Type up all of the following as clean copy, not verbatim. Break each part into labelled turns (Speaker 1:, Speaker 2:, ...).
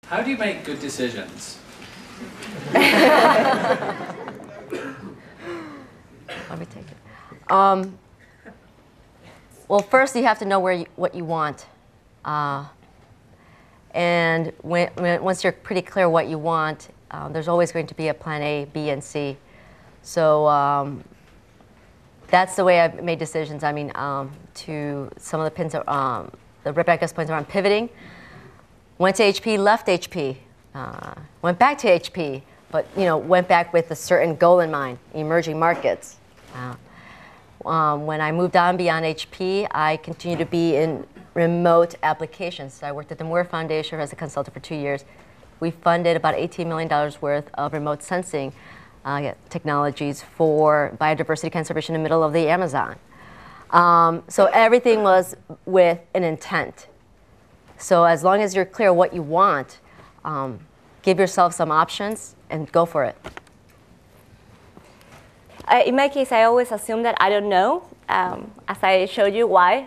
Speaker 1: How do you make good decisions?
Speaker 2: Let me take it. Well, first you have to know what you want. And once you're pretty clear what you want, there's always going to be a plan A, B, and C. So that's the way I've made decisions. I mean, to some of the pins, the Rebecca's points around pivoting. Went to HP, left HP, went back to HP, but went back with a certain goal in mind, emerging markets. When I moved on beyond HP, I continued to be in remote applications. So I worked at the Moore Foundation as a consultant for 2 years. We funded about $18 million worth of remote sensing technologies for biodiversity conservation in the middle of the Amazon. So everything was with an intent. So as long as you're clear what you want, give yourself some options and go for it.
Speaker 3: In my case, I always assume that I don't know, as I showed you why.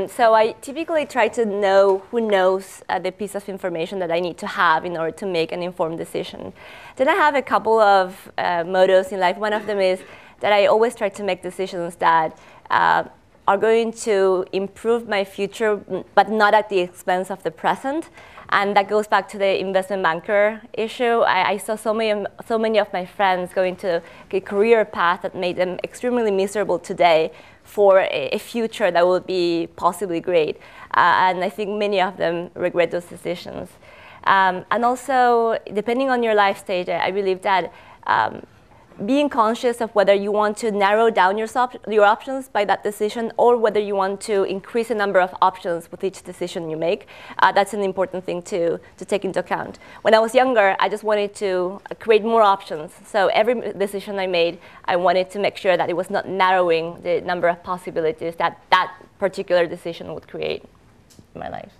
Speaker 3: So I typically try to know who knows the piece of information that I need to have in order to make an informed decision. Then I have a couple of mottos in life. One of them is that I always try to make decisions that are going to improve my future, but not at the expense of the present. And that goes back to the investment banker issue. I saw so many of my friends going to a career path that made them extremely miserable today for a future that would be possibly great. And I think many of them regret those decisions. And also, depending on your life stage, I believe that being conscious of whether you want to narrow down your options by that decision or whether you want to increase the number of options with each decision you make, that's an important thing to take into account. When I was younger, I just wanted to create more options. So every decision I made, I wanted to make sure that it was not narrowing the number of possibilities that that particular decision would create in my life.